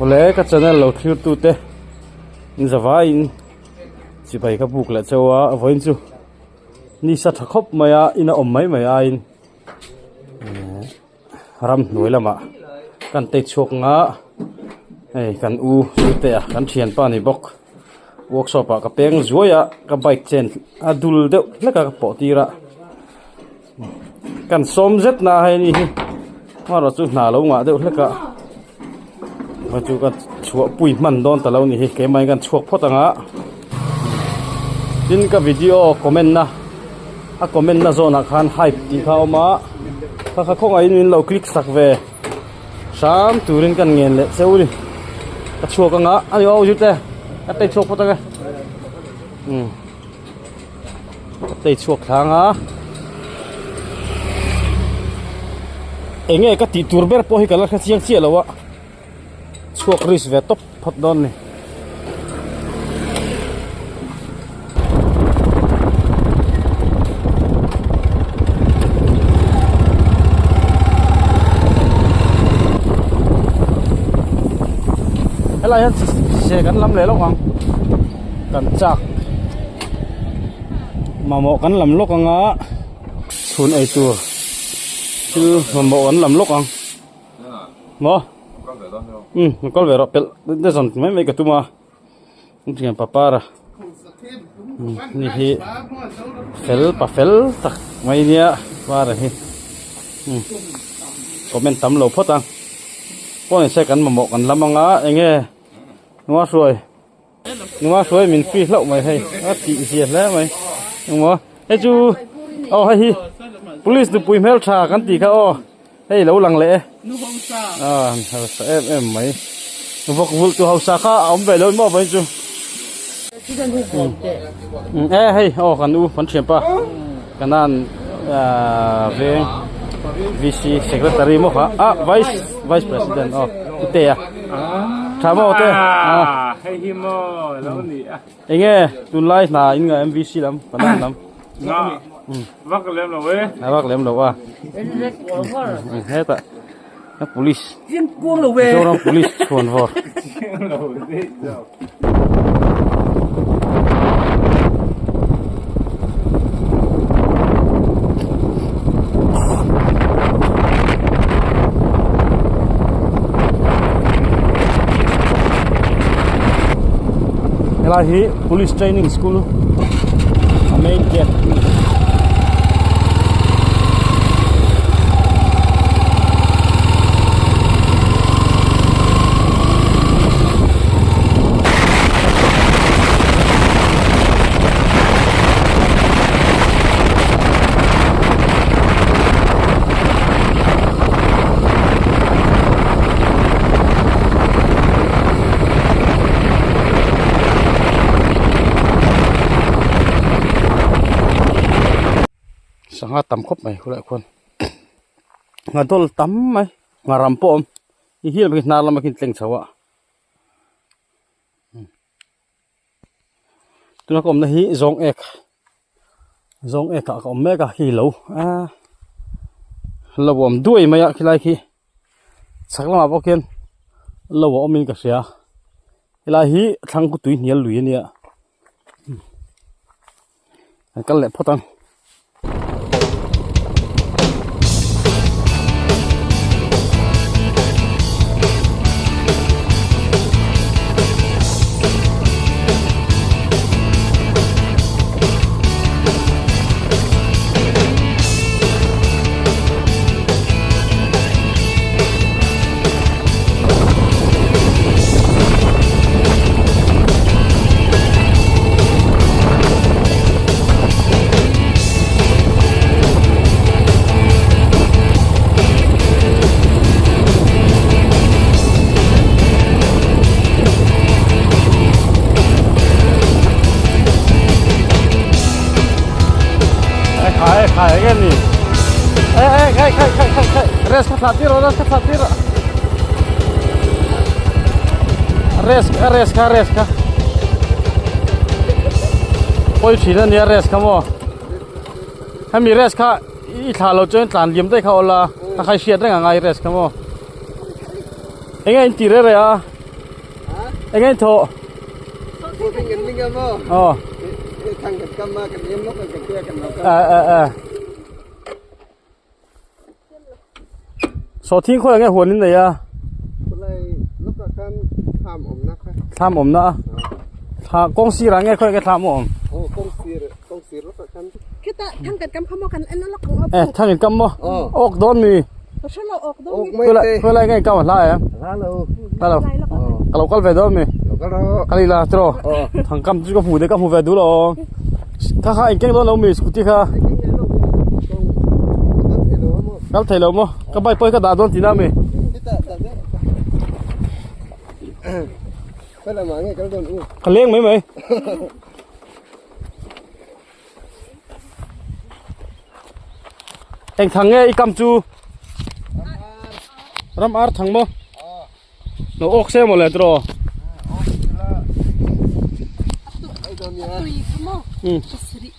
Ole ka channel lo thir tu te in zawai in chi bai ka buk la chawa voin chu ni sa thakop maya ina om mai maya in ram noi lama kan te chok nga ei kan u su te a kan thian pa ni bok workshop a ka peng zuaya ka bike chen adul de la ka po tira kan som zet na hai ni ma ro chu na lo nga de la ka ma chu ka chua pui man don ta lo ni ke mai kan chuak photanga tin ka video comment na a comment na zona khan hype ti kha ma kha khong ai nin lo click sak ve sam turin kan ngen le seuli ka chuak nga ayo au jute ka te chuak photanga te chuak thanga enge ka ti turber po hi kala kha chiang chia lawa chuak ris ve top phot don ni helai han se kan lam le lo wang kan chak mamo kan lam lok anga chun ai tur chu mamo kan lam lok ang mo con về rồi bây giờ mấy cái tụi mà chỉ cần paparaนี่ที่เฟลตักไม่เนี่ยว่าอะไรก็เป็นตำโลพอตังพวกนี้ใช้กันมาหมกกันลำมังอ่ะอย่างเงี้ยนัวสวยมินฟรีเล่าไหมให้ตีเสียแล้วไหมยังมั้งไอ้จูเอาให้ police ดูปุยเมลชากันตีเขาให้เราหลังเละem mấy vọc vụt từ hậu xa khá ống về lớn mò với chú hay cần u phấn triển pa cái nan về VC secretary mò hả vice president tê à chào mò tê hay hi mò lâu nỉ anh nghe tu like là anh nghe MVC lắm cái nan lắm vác lem rồi ấy vác lem rồi hết ạ police riêng cuông là về cho police chuồn vào là hi police training school main gate sang tắm khóc mày khu lại quân ngà tôi tắm mày ngà rầm pom ý hiền cái nào làm cái tình xấu ạ tôi nói còn là hí giống ek cả còn mấy cả hí lâu lâu bom đuôi mày ạ khi lại khi sắc lắm bao kiên lâu bom mình cả xia khi lại hí thằng của túi nhiều lùi nè cái lệ phốt tăng khai cái gì khai res ka satir res ka poi thina nia res ka mo hami res ka i thalo chen tlan lim dai kha ola ta khai siat nga ngai res ka mo enga in tire re a ไอ้ไงโถ พูดเป็นเงินลิงกันบ่ อ๋อ ทางกันกำมากันเลี้ยงนกกันเตี้ยกันเราก็ สอทิ้งคนไงหัวนิดหน่อยอ่ะ เลยนกกันทำอมนะครับ ทำผมนะทากงซีรังไงค่อยก็ทำผม โอ้กงสีรถกัน kita tangkat kam kamu kan enak lah kau ถ้าเห็นกำบ่ออกโดนมี pasal lo ok โอ้ dong ไม่ เพื่อ เตะ เพื่ออะไรไงกำอะไรอ่ะ ฮัลโหล ฮัลโหล lai lah kau เราก็ไปโดนมี เราก็รอ คลีลาตรอทางกำจุกหูเด็กก็หูไปดูหรอถ้าข้าเองเก่งโดนเรามีสกุติค่ะกัลเทลมั้งก็ไปก็ด่าโดนทีน่ามี ไปละมาไงกันโดนอู้ เขาเลี้ยงไหมเองทางไงอีกำจูรำอาร์ทางมั้งเราออกเสียหมดเลยตรอ tui kamu seri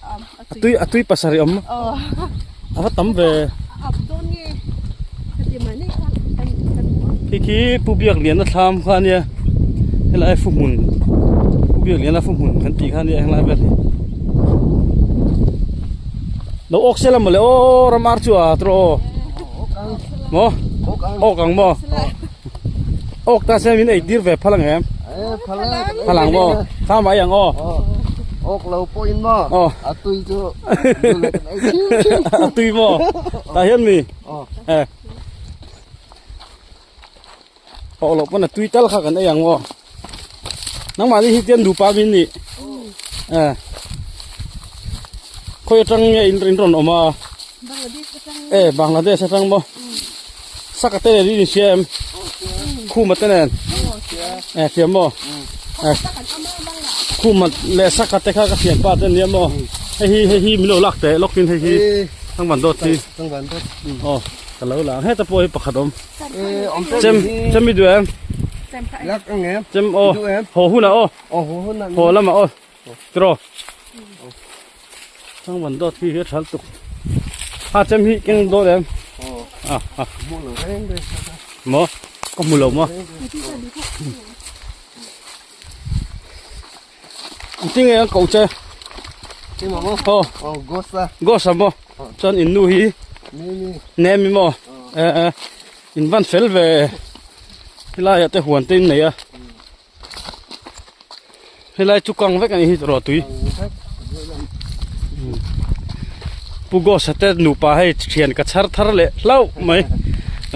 Atui pasari om. Apa tam ve abdon ni di mana kan kiki pubiak lian na tham khan ya. Helai fu mun. Pubiak lian na fu mun kan ti khan ya helai ber. Lo ok sela mo le o ramar chu a tro. Mo. Ok ang mo. Ok ta se min ei dir ve phalang em. Phalang mo. Tham ai yang o. ออกเราปอยมั้งอ่ะตุยจูตุยมั้งตาเห็นมีออกหลบมันตุยเตลข้ากันได้ยังวะนังมาที่เตียนดูปาบินนี่คอยจังเนี่ยอินทรอนออกมาบางลาเทศจังบ่สักเตะนี่เสียมคู่มาเตะเนี่ยเสียมบ่คู่มันเลสักเตะข้าก็เสียงป้าเต้นเนี่ยมั้งให้ฮีมิโนลักเตะล็อกกินให้ฮีทั้งวันโดดที ตั้งวันโดดอ๋อแต่แล้วหลังให้ตะโพยปักขดม อม เจมมีด้วย รักอังเงี้ย เจมโอ้โหหุ่นอ่ะโอ้ โอ้โหนั่น โหแล้วมาโอ้ตรอทั้งวันโดดที่เฮ็ดฉันตุกถ้าเจมฮีเก่งโดดเลยมูหลงเร่งเลย หมอก็มูหลงมั้งจริงไงกูเจ ที่มาโอ้โกสอะ ก็สมบ่จนอินนูฮี นี่ เนมิมั้งอินวันเฟลเวเฮลายแต่หัวตีนไหนอะเฮลายจุกังไว้กันฮีรอตุยปูก็สเตตนูปาให้เขียนกระชัรทาร์เล่เล่าไหม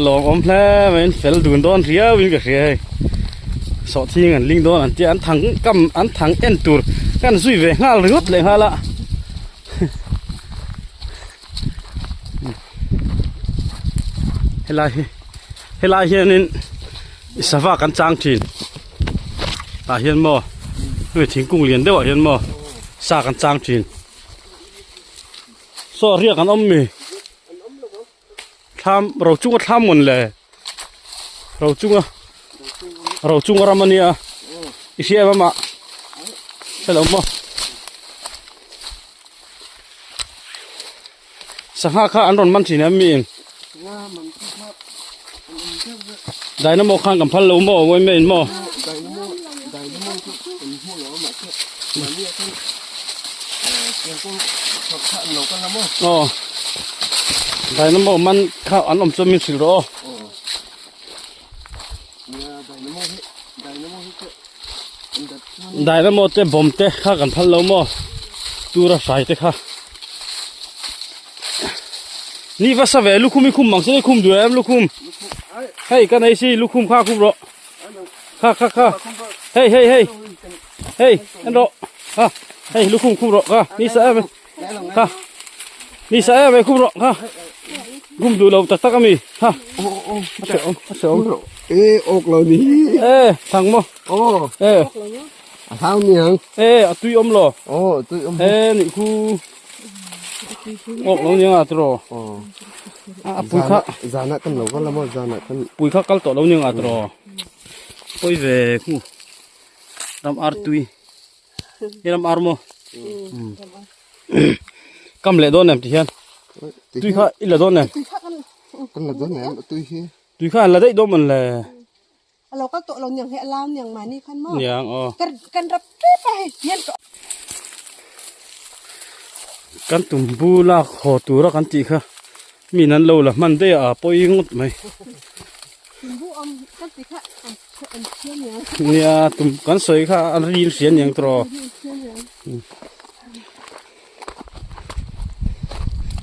ลองอมแผลไหมเฟลดูนโดนเรียวิ่งกับเรียสอดทิ้งอันลิงโดนอันที่อันถังกำอันถังเอ็นตูร์กันซุยเวงาหรือดเลยฮะละเฮลายเฮียนินสภาพกันจางจีนตาเฮียนโม่ด้วยทิ้งกุ้งเลียนได้ว่าเฮียนโม่สากันจางจีนสอเรียกกันอมมีทำเราจุงก็ทำหมดเลยเราจุงอะไรมันเนี่ยอีเสียมาใช่หรือไม่สหข้าอันรอนมันสีน้ำมีเองได้น้ำโมข้างกับพันโลโม่ไว้ไม่เห็นโม่อ๋อได้น้ำโมมันข้าวอันอมจะมีสิโรได้น้ำโมเต็มบ่มเตะข้ากันพันโลโม่ตัวละใส่เตะข้านี่ว่าสเวลูกคุมไม่คุมมังสิได้คุมด้วยลูกคุมเฮ้ยกันไอ้สิลูกคุมข้าคุมรอข้าเฮ้ยอันรอเฮ้ยลูกคุมรอนี่สะไหมนี่สะไหมคุมรอคุมดูเราตักมีเสียวอกเรานี่ทางมั้งเท้าเนี่ยตุยอมรอตุยอมนี่คูอกเราเนี่ยตรอปุยข้าจานักกันเราก็ละมั้งจานักกันปุยข้ากัลตัวเราเนี่ยตรอปุยเวคูรำอาร์ตุยรำอาร์โมกำเล่โดนเนี่ยที่เห็นตุยข้าอิละโดนเนี่ยกันละโดนเนี่ยตุยข้าละได้โดนมันเลย เราก็ตัวเราอย่างให้เราอย่างมานี่ขั้นหม้อ อย่างอ๋อ กันรับไปเย็นก็ กันตุ่มบูลากขอตัวแล้วกันจีค่ะมีนั้นเราละมันได้ปอยงดไหม ถึงผู้อมกันสิค่ะอันเชี่ยเนี่ย เนี่ยตุ่มกันสวยค่ะอันรีนเสียนอย่างตรอ เชี่ยเนี่ย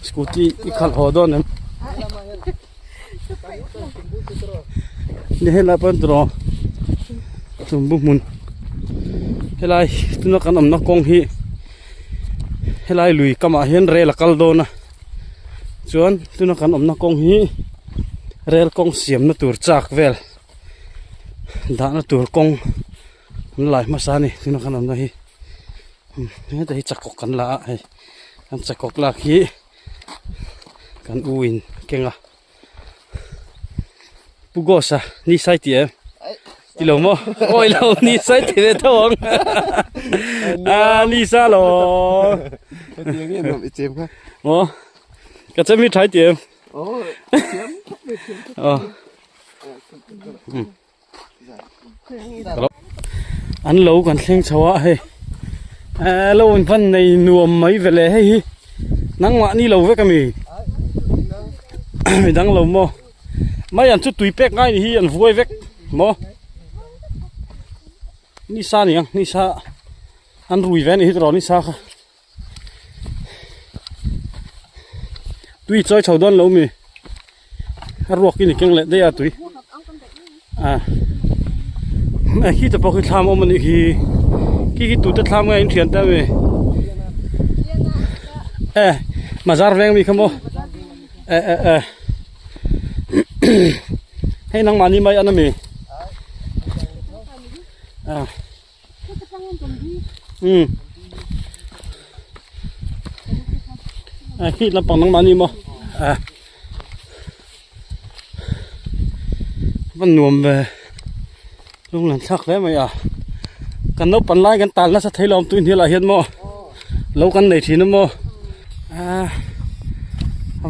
สกูตี้อีกขัดหอดอนนั้นนี่ให้ลาเป็นตรอตุ่มบุมุนให้ลายตุนักกันอมนักกงฮีให้ลายลุยกำมาเห็นเรลกัลโดนะส่วนตุนักกันอมนักกงฮีเรลกงเสียมนัตัวจากเวลด่านนัตัวกงมันไหลมาซานี่ตุนักกันอมนะฮีนี่แต่จักกกันละให้กันจักกละฮีกันอูอินเก่งอ่ะปุโกสะนี่ใส่เตี๋ยที่เราโม่โอ้ยเรานี่ใส่เตี๋ยท้องนี่ซาหรอ tiếng nghe nó bị chìm ha โอ้ก็จะมีใช้เตี๋ย ồ chìm อ๋ออันเรากันเส้นชาวะให้เราพันในนัวไม่เวลาให้นั่งวะนี่เราเวกันมีดังเราโม่ไม่อันชุดตุยเป็กง่ายนี่อันฟวยเวกโม่นี่ซาเนี่ยนี่ซาอันรุยแวนนี่ตลอดนี่ซาค่ะตุยจอยชาวดอนเรามีรวกกินเก่งเลยได้อะตุยขี้จะพอคือทำเอามันอีกขี้ตูจะทำไงเถียนแต่เว้ยมาจาร์แวงมีคำบ่ให้นางมานี่ไหมอันนั้นมีขี้ลำปังนางมานี่มั้งมันนวมไปลุงหลังชักแล้วไหมกันนกปันไล่กันตันแล้วสะเทลอมตุนที่ละเห็นมั้งเรากันในทีนั้นมั้ง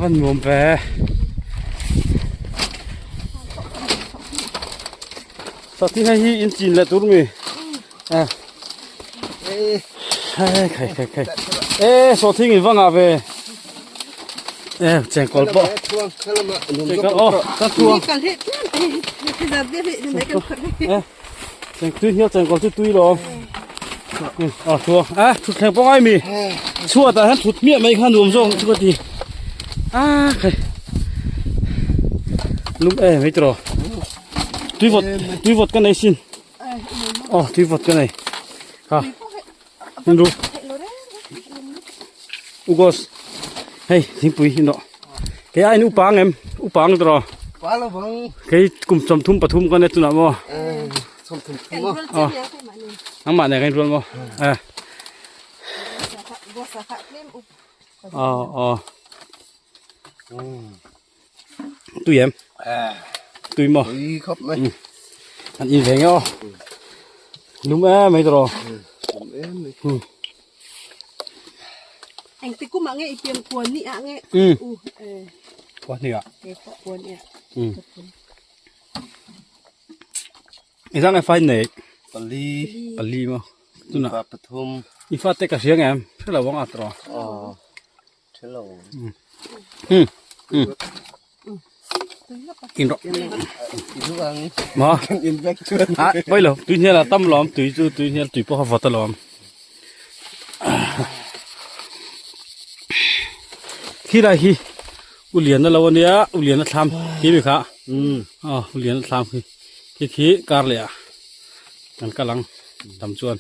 มันนวมไปสักที่ให้อินจินเลยตัวมีใครสักที่นี่ว่างอ่ะเว้ยเจ๋งกอลปะ chuông thế là mà เจ๋งกันอ๋อกันทัว กันที่จะเดี๋ยวที่ไหนกัน เจ๋งตุ้ยเหี้ยเจ๋งกอลตุ้ยหรออ๋อทัวชุดแข่งป้องไอ้มีชั่วแต่ท่านชุดเมียไม่ขันรวมส่งชุดดีใครลุงไม่ตรอตุยวดกันไหนสินอ๋อตุยวดกันไหนค่ะนั่นดูอุกสเฮ้ยทิ้งปุ๋ยหินดอกแกไอ้นี่อุปางอุปางตรอ quá là vâng แกกลุ่มสมทุมปทุมกันในตุนามอ xong thùng กัน mà รถเจียไปมาเนี่ย น้ำมันไหนกันรวนมอบัวสาขาเล่มอุบ อ๋อตุยตุยมอ đi khóc mấy อันอินเวงอ๋อลุงไม่ตรอ em này เอ็งติกุมาเงี้ยเปียงควรนี่อ่ะเงี้ยวันนี้อ่ะ เด็กควรเนี่ย ไอ้ทั้งไอ้ไฟไหน Bali ปลีมั้งตุน่ะ và Pathum อีฟ้าเตะกระเสียงเพื่อเราว่างอัตรอ thế là กินหรอ chú ăn มา in vách chưa ไปเลยตุยเนี่ยละตั้มล้อมตุยเนี่ยตุยพวกเขาฟัดล้อมขี้ไรขี้อุเลียนนั่นเราวันนี้อุเลียนนั่นทำขี้ไหมคะอุเลียนนั่นทำขี้การเลยกันกำลังทำชวน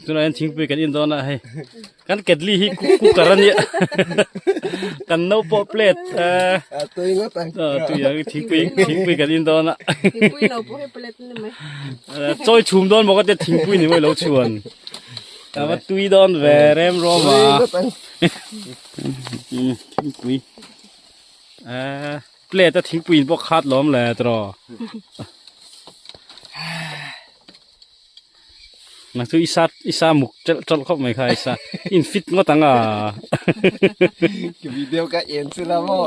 ตัวนั้นทิ้งไปกันอินโดนะให้กันเกดลี่ฮิกุการเนี่ยกันโนโปเปลตtôi ngất anh ตัวอย่างทิ้งไปกันอินโดนะ ติปุยเราพวกให้เปล็ดนี่ไหม จอยชุมโดนบอกว่าจะทิ้งไปนี่ไม่เราชวนแต่ว่าตุยโดนแวร์เร็มรอมา tôi ngất anh ทิ้งปุยเปลตจะทิ้งปุยพวกคาดล้อมแหละตรอ นักสู้อีสาหมุกจดเข้าไม่ค่ะอีสาอินฟิตก็ตั้งcái video cái em xưa là mò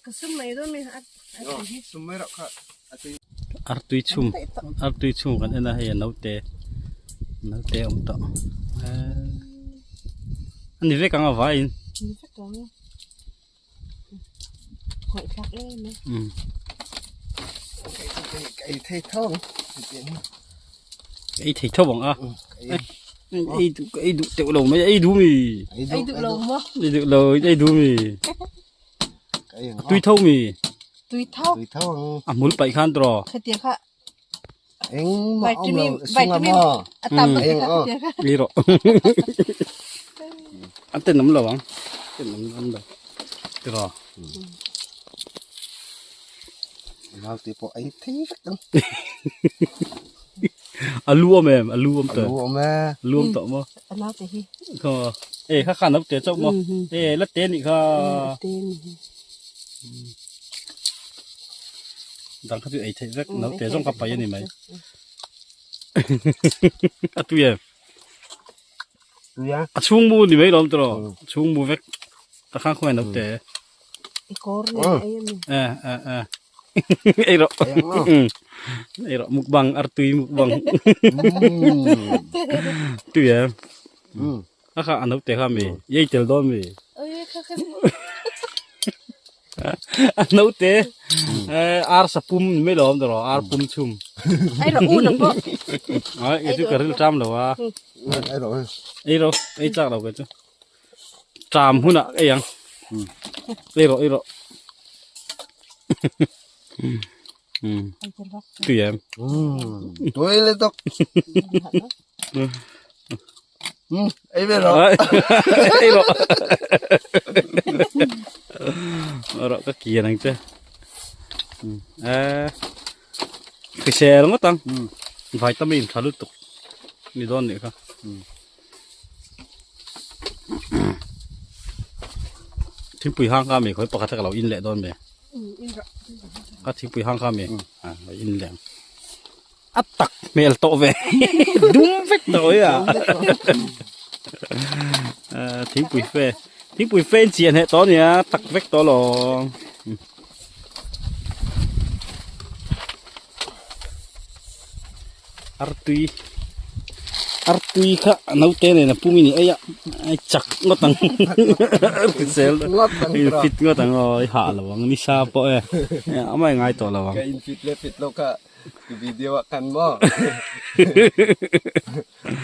ก็ซุ่มไหนด้วยมั้ยฮะ sumai rak kak artui chum kan ena he naute om to ani ve kang va in นี่สักตัวนึงหอยคักเลยมั้ย cái thay thong ai thei tho bang a ai du te lo mai ai du mi ไอ้ดุลงมั้ง ai du lo ai du mi cái tui thau mi ตุยเท่า tùy thong a mul pai khan tro เคยเตียงค่ะ anh ใบ mà จุ ông มี là ใบ sung จุ là มี mò อะตามมาเตียงค่ะ li ro an ten nam lo bang ten nam lo tro nào thì bộ ấy thấy rất đông alu om em alu om to lúa mà alu om to mo อันนั้นแต่ฮี ก็ข้าขันนับเตะจบมั้งลัดเตะนี่ค่ะ เต้น ดังเขาจะไอ้เทศนับเตะจงกับไปยังนี่ไหมอะตุย tùy á ช่วงมูนี่ไหมล้อมตัวช่วงมูเวกตะข้างคนนับเตะ ไอ้กอร์เนี่ยไอ้ยัง ไอ้รอ anh nó ไอ้รอมุกบังอาร์ตุยมุกบังตุยข้าอันนับเตะข้ามียัยเตลดอมี เอ้ยค่ะค่ะ อันนับเตะอาร์สปุ่มไม่ล้อมตัวอาร์ปุ่มชุ่ม ไอ้เราอุ่นนะพ่อ ไอ้ที่กระดิ่งจำหรอวะ ấy rồi ไอ้เราไอ้จักเราก็จะจามหุ่นอ่ะไอ้ยังไอ้เราไอ้เจ้าพ่อ ตุย tùy lên tóc ấy biết rồi ไอ้เราเราก็เกียร์นั่งเจ้คือแชร์แล้วก็ตั้งไฟต้มินทะลุตุกนี่โดนนี่ครับทิ้งปุ๋ยห้างข้ามเองเขาปกติเราอินแหละโดนไหม อินระ ก็ทิ้งปุ๋ยห้างข้ามเองอินแหละอัดตักเมลโตเวดุ้มเฟกโตอ่ะทิ้งปุ๋ยเฟนเจียนเหตุตอนเนี้ยตักเฟกโตหรอartui kha nau te ne na pumi ni aya ai chak ngotang sel ngót tăng rồi fit ngotang oi ha lawang ni sa po e amai ngai to lawang cái infit le fit lo ka cái video akan mo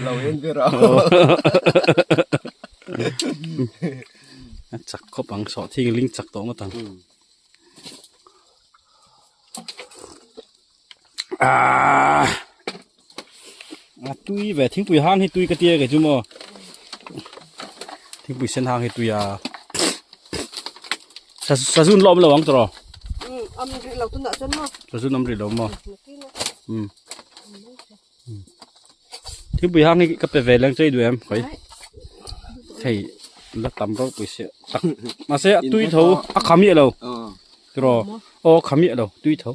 lâu yên biết rồi chak ko pang so thi ling chak to ngotang tui về thính bụi hang hay tui cái tia cái chú mò thính bụi sen hang hay tui sa zun lom là vắng rồi âmเราตุนอะจนมั้ง sa zun năm rì lom mò thính bụi hang hay cái bề về lên chơi đuổi em phải thì là tầm đó bụi sẽ mà sẽ tui thấu khám nhẹ đâu rồi khám nhẹ đâu tui thấu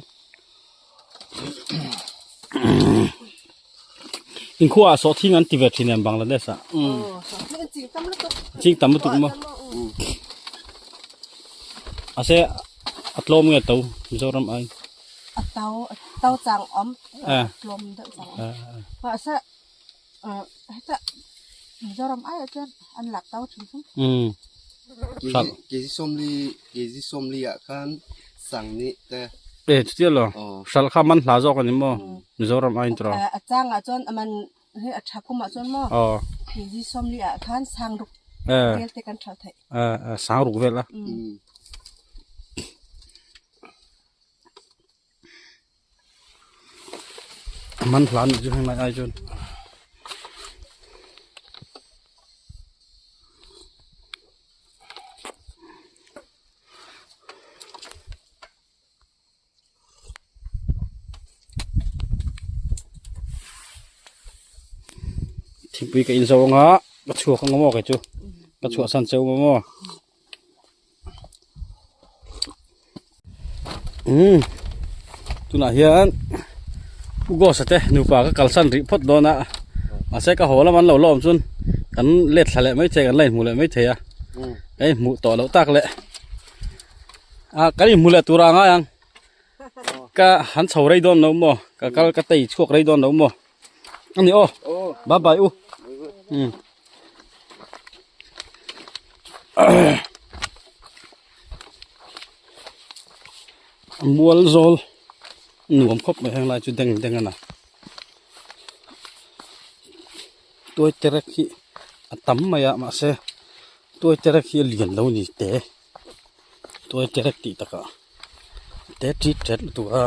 in khu số thi ngắn tivet thì nằm Bangladesh à chính tắm tụng mà sẽ atlom nghe tàu do ram ai tàu chàng ấm lom đỡ chàng và sẽ do ram ai ở trên ăn lạc tàu chúng chúng cái gì xôm li ạ kan sang ni te để tiếc rồi sal khăm man lá gió cái này mà do ram ai rồi chàng ở trên mìnhให้อัฐกุมาจนมั้งที่สมลีอาคันสางรุกเกี่ยวกันเท่าไหร่สางรุกเวล่ะมันพลันอยู่ให้มาไอจนทิ้งไปกับอินโซงะกระชัวข้างงอกันจูกระชัวสันเซลมอ tu na hian go sa te nu pa ka kalsan ri phot do na a se ka hola man lo lom chun kan let thale mai che kan lai mu le mai the ya ei mu to lo tak le a kali mu le tura nga yang ka han chho rei don no mo ka kal ka tei chok rei don no mo ani o bye bye u mual zol nuam khop mai hang lai chu deng deng ana tôi terek hi atam maya ma se tôi terek hi lian lo ni te tôi terek ti taka te ti tret tu a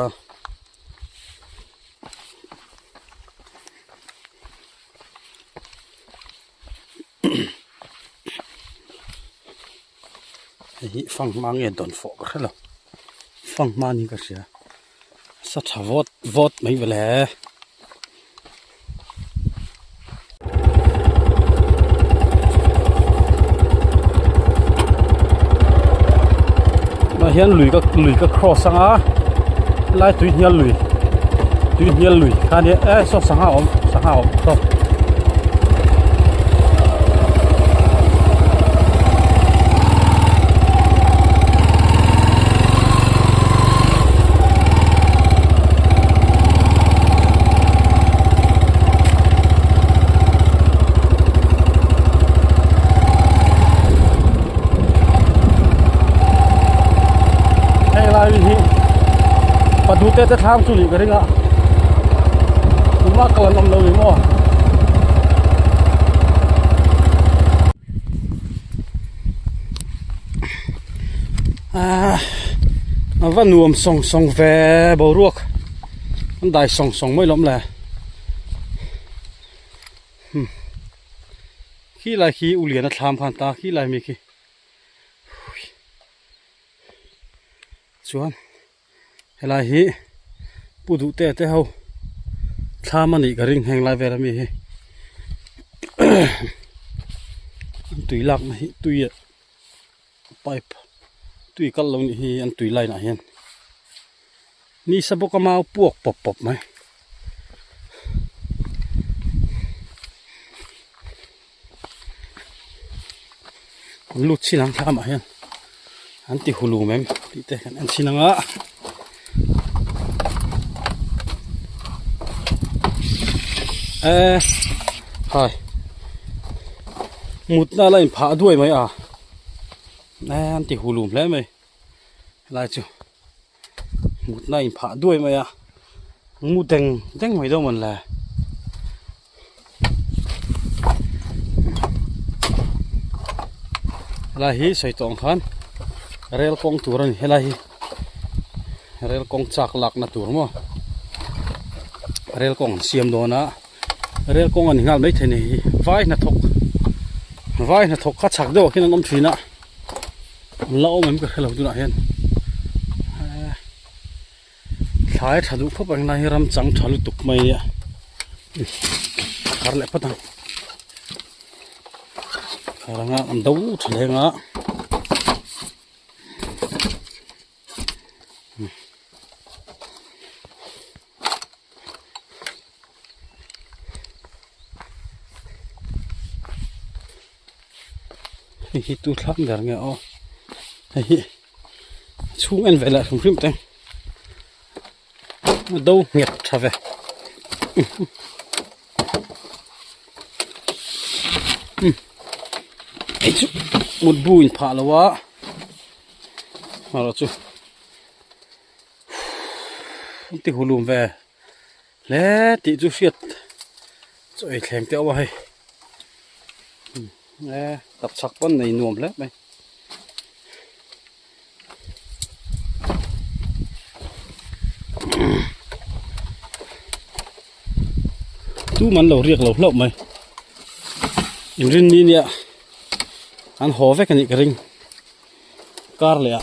hi phang mang e don fo ka lo phang ma ni ka sia sa tha vot mai vele hian lùi ka cross sanga lai tui hian lùi khan ye so sanga om toดูเตะทางสุริกันเลยคุณว่ากำลังนำเราอยู่มั้งวันนวมส่งแวบรวกมันได้ส่งไม่ล้มเลยขี้ลายขี้อุเลียนทำผ่านตาขี้ลายมีขี้ส่วนลายฮีปูดูเตะเขาทามันอีกริ่งแห่งลายเวลามีฮีตุยหลักนะฮีตุยไปตุยกันลงนี่ฮีอันตุยลายนะเห็นนี่สะบกมาปวกปบไหมลุดชินังทำมาเห็นอันที่หูลูแม่ที่เตะกันอันชินังอ่ะฮายมุดน่าเล่นผาด้วยไหมอันที่หูลูมแล้วไหมอะไรจูมุดน่าเล่นผาด้วยไหมมุดเด้งไม่ได้มันแหละอะไรฮีใส่ตองขันเรลกองตัวนี่อะไรฮีเรลกองจักหลักนะตัวมั้งเรลกองเสียมโดนนะเรื่องกงอันงานไม่เท่านี้ไว้น่ะทกข้าชักเดียวแค่นั้นน้ำชีนะเล่ามันก็เราดูหน่อยเห็นสายถ้าดูพบอะไรรำจังทะลุตุกไม่คาร์เล็บปะตังคาร์งะอันดูทะเลงะฮิตุทับเดี๋ยวเงี้ยฮิช่วงอันเวลาสมพริมเต็งดูเงียบชาเวไอ้จุมุดบุญผ่าแล้ววะมาแล้วจุติหูลุมเวแล้วติจุเสียดจ่อยแข็งเตี้ยวไว้tập sắc con này nuông lắm mày tu mình lẩu riệc lẩu mày in rin đi nè anh hò với cái ring car lẹ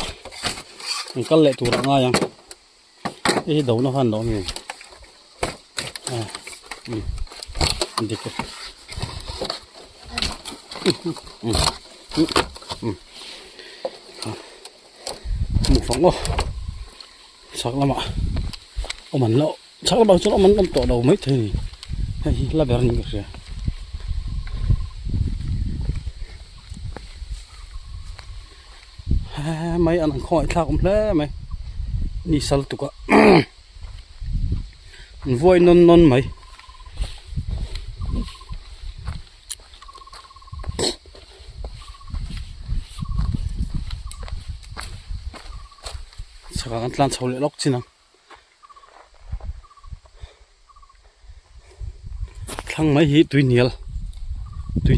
anh cắt lẹ tụt ngay yang cái đầu nó hằn đó này đi cái một phẳng ô chắc lắm ạ ông mình lậu chắc là bao nhiêu ông mình ông tổ đầu mấy thì hay là bé như vậy mấy anh khỏi thao cũng thế mày đi sao tụi cả voi non non mấy chắc là ăn lan sầu lệ lóc chứ nào thằng mấy hít tuy nhiều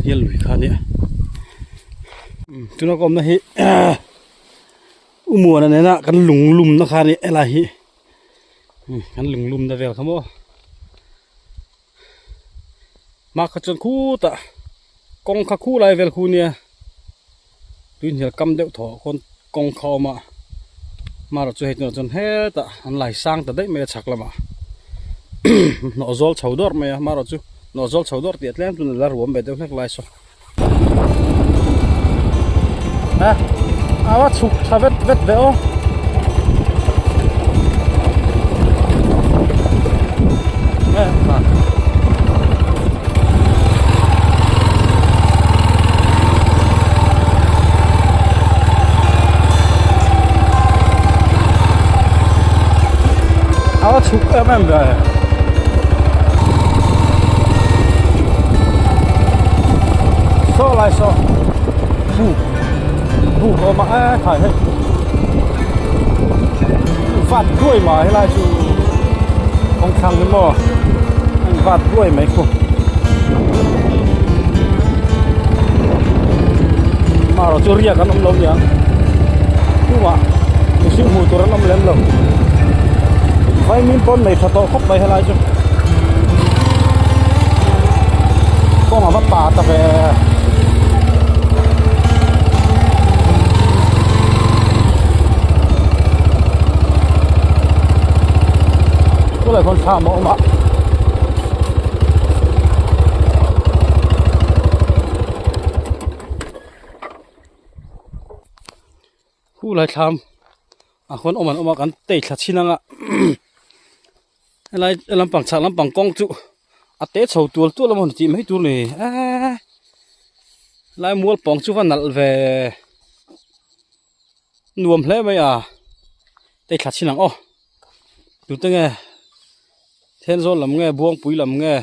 lùi khá nè chúng nó còn nó hít mùa này nè cái lùng lùm nó khá nè là hít cái lùng lùm đã về không bố mà cái chân khu ta con khá khu lại về khu nè tuy nhiều cầm đeo thỏ con khao mà rồi hết nó chân hết ta anh lại sang ta đấy mày chắc là mà nó zol chầu đốt mày mà rồi chứ nó zol chầu đốt tiệt lắm tụi nó ra ruộng bể đâu hết lại sao à vắt sụp sao vết vẹo vắt sụp em về so lại so đủ có mã thải hết vạt đuôi mà hay là chú ông thằng cái mò anh vạt đuôi mấy cô mà rồi chú ria cái nấm lông nhá chú mà chú siêu mù tôi nấm lên lông vay min con này thật to khóc vậy hay là chú con mà vắt bà ta về lại con xa mẫu mà khu lại tham con ông ăn tê thật chi năng ạ lại làm bằng sạc làm bằng công trụ tết sầu tua là một chị mấy tua này lại mua bằng chú văn nặn về nuông lấy mấy tê thật chi năng tụi tôi nghe thiên rồi làm nghe buông bụi làm nghe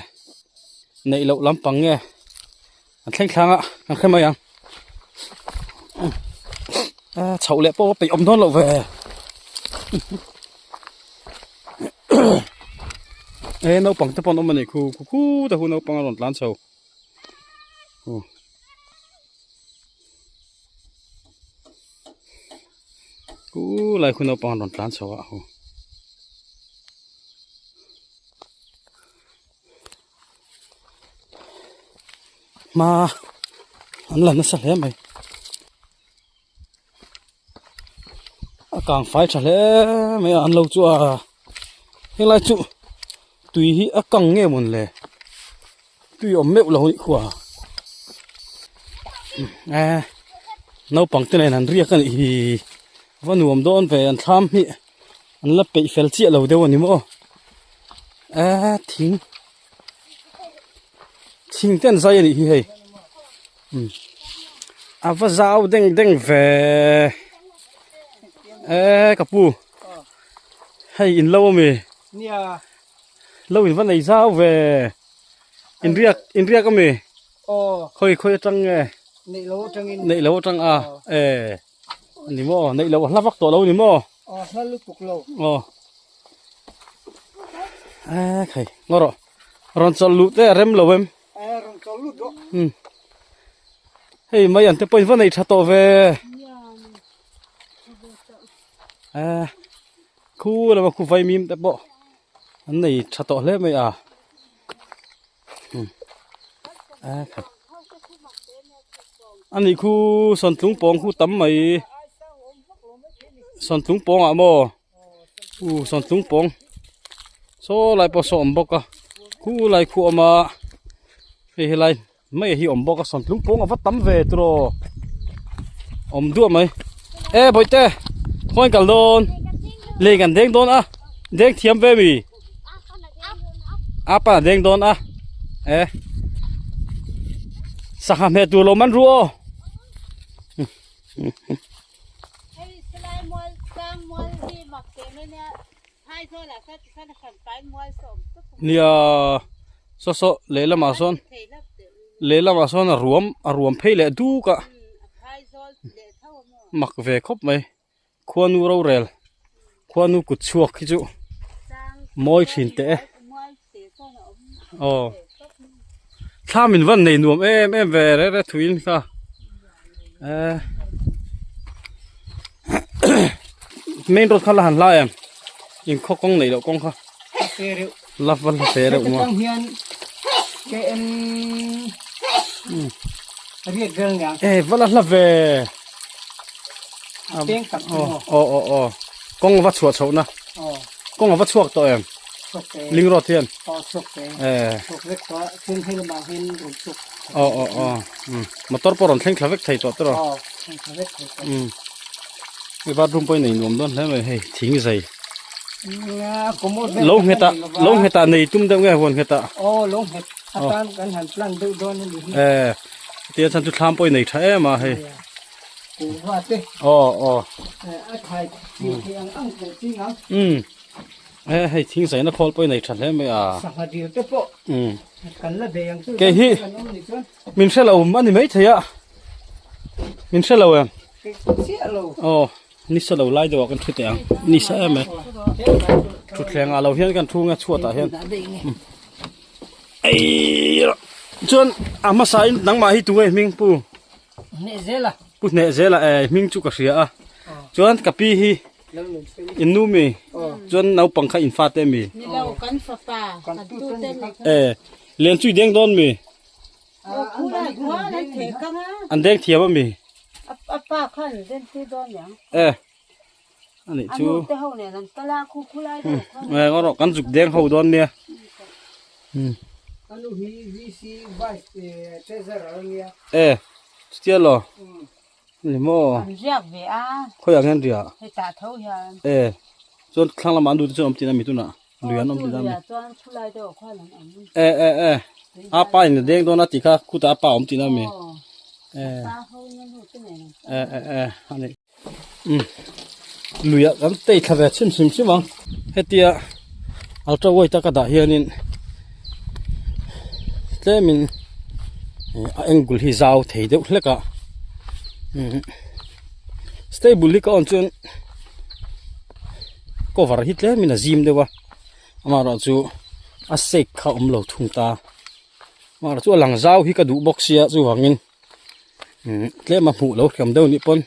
nảy lậu lắm bằng nghe anh thanh khang ạ anh khai mày chậu lẹ po bị ôm thon lậu về ê nấu bằng tập bọn ông này khu ta khu nấu bằng lon lan sầu khu lại khu nấu bằng lon lan sầu ạ mà anh lần nó sạch hết mày càng phải sạch hết mày ăn lâu chưa hay là chú tùy hi càng nghe một lề tùy ẩm mẹo là hồi khỏa nấu bằng cái này là riêng cái này và nuông đón về ăn tham hi ăn lấp bị phèn chia lâu đâu anh mô thỉnh tên dây này hi và dao đeng về cặp bu hay in lâu mày lâu in vẫn này dao về in riêng cái mày khơi trăng nghe nị lâu trăng nị mò nị lâu lắp vắt tổ lâu nị mò khơi ngon rồi ron sol lụt thế rem lâu em hey mấy anh tới vẫn này thà về khu là khu vay mìm tại bộ anh này thà to lên mấy anh này khu sân tung bóng khu tắm mấy sân tung bóng mò sân tung bóng số lại bỏ sọm bọc khu lại khu mà thì lại mấy hi bọc sân tung bóng vắt tắm về rồi đua mày bồi tê thôi cả lon เลยกันเด้งโดนอ่ะเด้งเทียมเวมีapa deng don ah saham he tu lo man ruo nia so so lela ma son ruam phei le du ka mak ve khop mai khuanu ro rel khuanu ku chuak khi chu moi thin te tha min van nei nuam em ve re thuin ka main road khala han la em in kho kong nei lo kong kha la van la te re mo cái em riết gần nhá vala la ve tiếng cặp kong va chuat chho na kong va chuak to em linh rót thiên sụp rất quá trên hay là bảo hiền rụng sụp motor poron theng khavek thei to tro cái bát room poi nei nom don le mai hei thing zai lâu heta nei tum deu nge hon heta lâu het atan kan han plan du don ni tia chan tu tham poi nei tha em ma hei hoa te thai thì ăn thì ngang hei thing zai na khol poi nei tha le mai sang đi te po kan la de yang tu ke hi min se lo ani mai thaya min se lo em ni se lo lai do kan thu te ang ni sa em thu thleng a lo hian kan thu nga chuata hian ai chon ama sa in nang ma hi tu ngai ming pu ne zela pu ne zela ming chu ka ria a chon kapi hi inu mi chon nau pangkha in fa te mi ni lo kan fa pa kan tu te len chui deng don mi khu la wa na the ka ma an deng thiam mi pa khan den ti don yang ani chu te ho ne nan kala khu lai do ko ro kan juk deng ho don ne anu hi si vai te zara nia stielo ni mo riak ve a khoi ang hen ria he ta tho ya chon khang la man du chon tina mi tu na luyan om tina mi chuan khu lai do khan an apa in deng don ati kha ku ta pa om tina mi pa ho nyan hu te ne ani luya am tei thave chim wang hetia ultra wide ta ka da hianin tlemin angle hi zau thei deuh hleka stable li ka on chun cover hit le mina zim dewa amara chu a sek kha lo thung ta mara chu lang zau hi ka du box ya chu wangin tle ma mu lo kham deu ni pon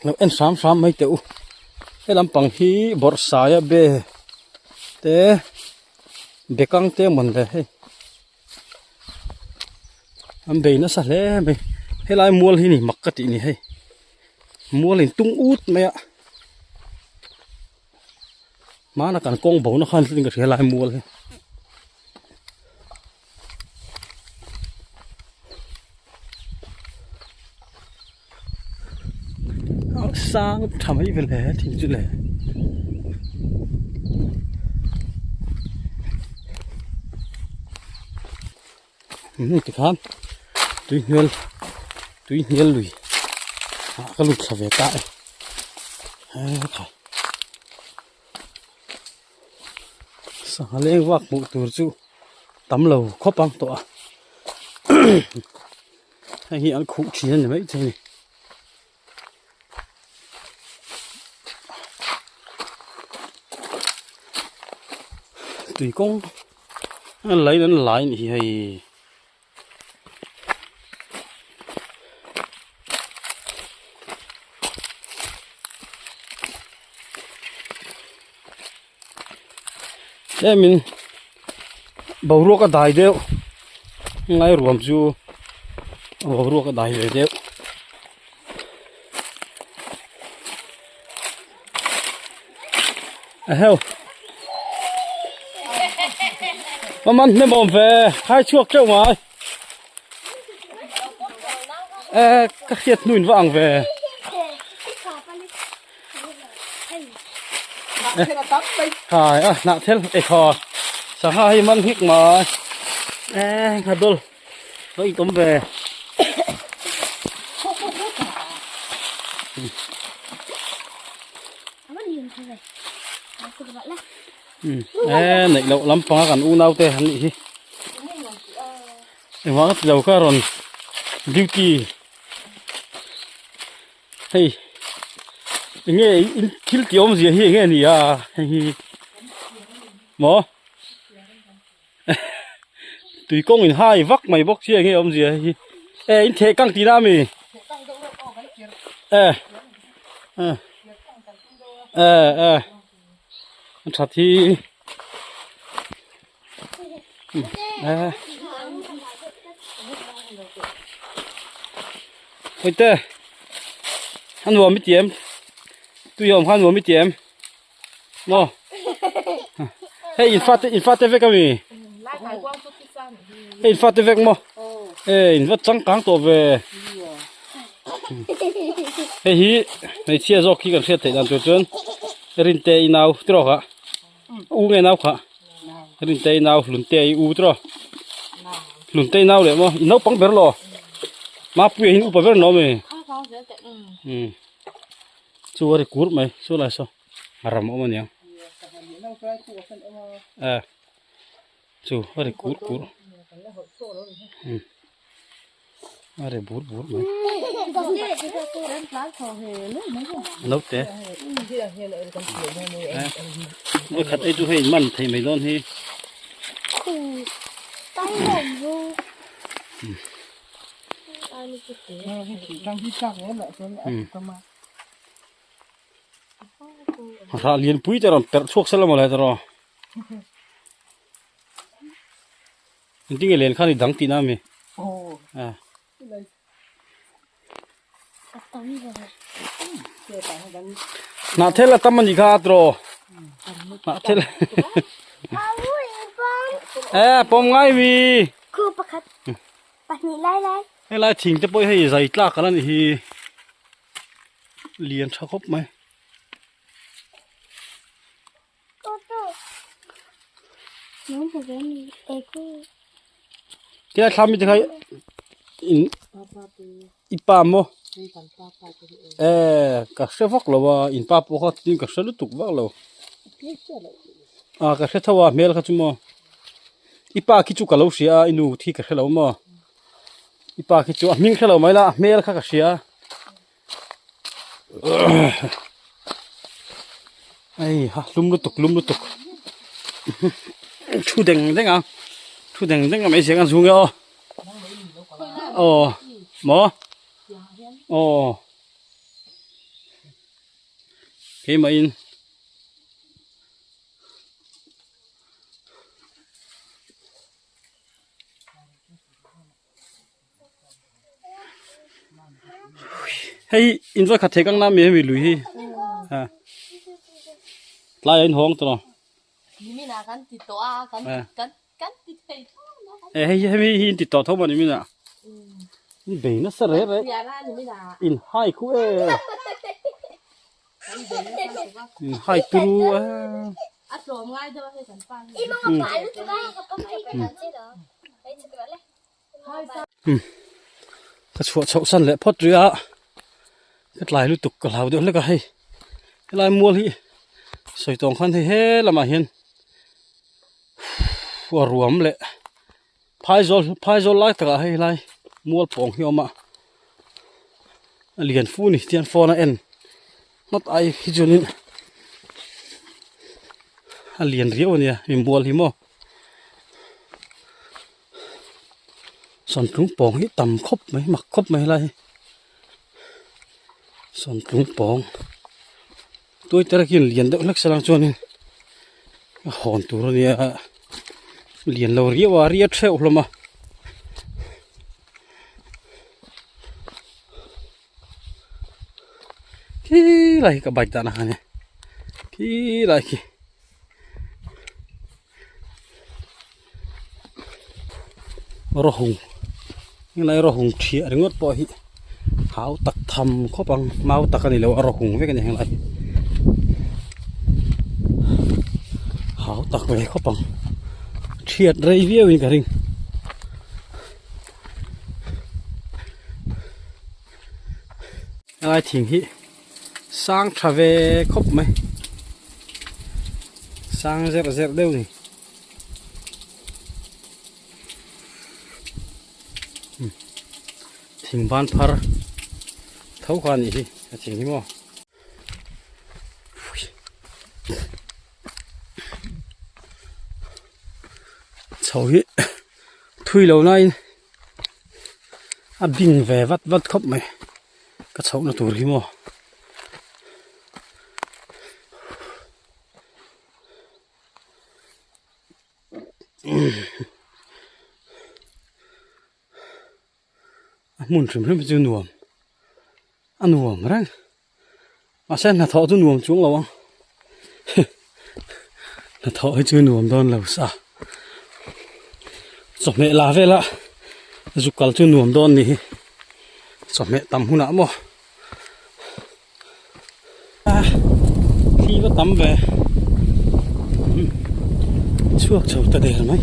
lo en sam mai teu he lampang hi bor sa ya be te bekang te mon le he am be na sa le me he lai mual hi ni makati ni he mual in tung ut me mana kan kong bo na khan tin ka he lai mual he sang tham ấy về lẽ thì chứ lẽ cái khám tuy nhiên lùi cái lụt là về tại sáng lên vác một tuổi chú tắm lầu khóc băng tọa hay hiện cụ chỉ là mấy thế này tùy con lấy đến lại thì hay để mình bầu ruộng cái đài đeo ngay ruộng chú bầu ruộng cái đài đeo heo mà mình bom về hai chuột trâu mà các khiết nụn vàng về thế là tắm đi ถ่ายอ่ะหน้าเทลไอ้คอสังหาให้มันฮิกมาขัดดลแล้วอีกต้มเบ này lậu lắm pháกันu nau tê hắn đi em hóa lậu cả rồi duty hey nghe kill tiom gì hi nghe nỉ à mỏ tùy công mình hai vắc mày bóc chia nghe ông gì hi in thế căng tí na mì thật thì ôi tê hắn vừa mới chém tôi yom hắn vừa mới chém nó hey in phát tê về cái gì hey in phát tê về mà hey in phát trắng cáng tổ về hey hi này chia rồi khi cần chia thể làm chuyện rin tê nào trò hả u nghe nào hả rin tê nào lùn tê u trò lùn tê nào để mà nấu băng bể lò mà bùi hình u bể nó mày chú ở đây mày chú lại sao haram ông mày chú ở đây cút ở đây bút mày nấu té mỗi khát ấy chú hay mặn thì mày don hi ra liền bụi cho nó suốt sẽ là một lại rồi những cái liền khai thì đắng tí nào mày nãy thế là tâm mình gì khác rồi nãy thế là bom ngay vìคือปะคัดปะนี่ไล่ hay là thỉnh cho bôi hay dày lạ cái này thì liền cho khóc mày ก็ตัวน้องจะเป็นเอกกู cái làm gì thế in pa mo các xe vác là in pa po khác tin các xe lút tục vác là các xe thua mail khác chúng mo ipa khi chú cả lâu xia inu thi cả lâu mà ipa khi chú mình cả lâu mấy là mail khác cả xia ai ha lum lút tục chú đừng đấy à mấy xe ăn xuống nhau mỏ cái mà in hay in vai khát thế căng nam mi lùi hi lại in hong tao mình là cắn thịt to cắn thịt thịt hay in thịt to thôi mà mình à bể nó sờ rét đấy in hai khu in hai tu ăn rồi ngay thôi hay chẳng panอีมังมาป่าลูกจะได้กับก็ไม่เป็นอะไรหรอไอ้จะกระไร cái chuột sậu săn lệ phốt rửa cái lại lưu tục cái lào được lấy cái hay cái lại mua đi sợi tòng khăn thì hết là mà hiền và ruộng lệ phai rồi lại tất cả hay lại mua bỏng hiệu mà liền phu này tiền phò nó en mất ai khi cho nên liền riêu nè mình mua thì mua sòn trúng bỏng hít tầm khóc mấy mặc khóc mấy lại sòn trúng bỏng tôi tới kia liền đậu lắc sang cho nên hòn tủ rồi nè liền lâu riêu treo lắm mà kí lại cái bạch ta nè kí lại kí rô hùng như này rô hùng chia đứng ngót bò hi háo tắc thầm khó bằng mau tắc cái này là rô hùng với cái này lại ตักไปเขาปังเฉียดไรเวียวอีกกระริงอะไรทิ้งฮิสร้างทราเวครบไหมสร้างเสร็จเดี๋ยวนี้ทิ้งบ้านพัรเท่ากันอีกทิ้งที่มั้งเฉาฮิทุยเหล่านั้นบินแววัดครบไหมก็เฉาหน้าตัวที่มั้งมุนถึงเรื่องจะหน่วมหน่วมรังมาเส้นน่ะท้อจะหน่วมจุงเราอ่ะน่ะท้อให้จะหน่วมตอนเราซะสมัยลาเวละจุกกัลจะหน่วมตอนนี้สมัยตำหุ่นอ่ะมั้งที่ก็ตำไปช่วงเช้าตะเดียร์ไหม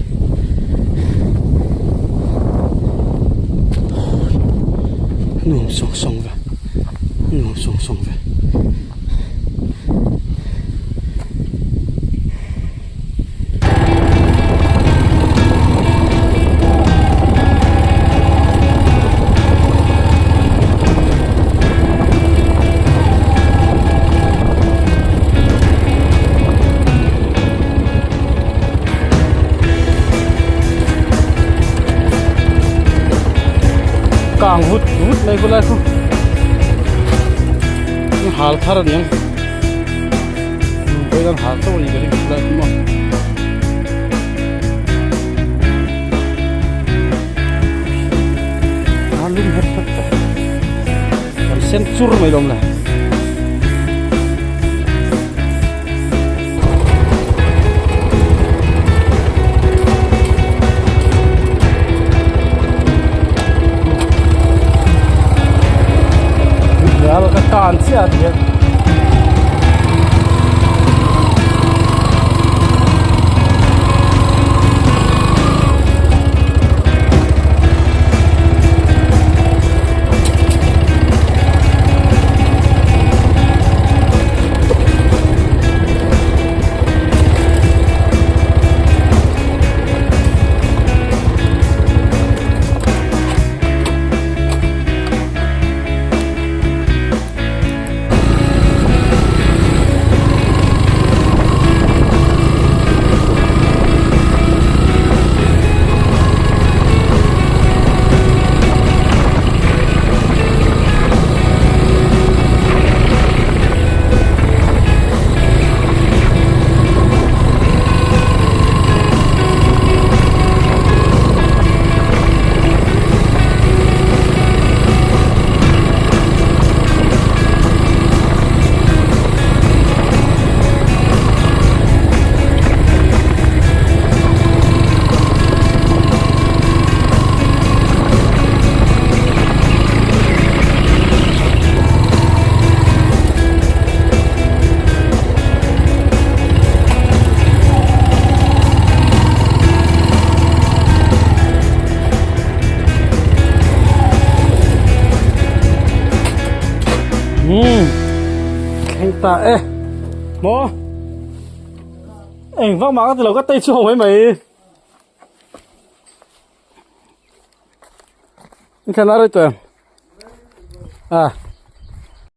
หนุ่มส่งไปหนุ่มส่งไปกางวุดไม่เป็นไรคุณหาทาร์ยังไปกันหาตัวนี้ก็ได้คุณเลยคุณมั้งหาลุ่มเห็ดพัดกันเส้นจุ่รไม่ลงเลยแล้วก็การเสียเดียวta ê mô anh vác má từ lâu cái tay chuồng với mày anh看哪里对啊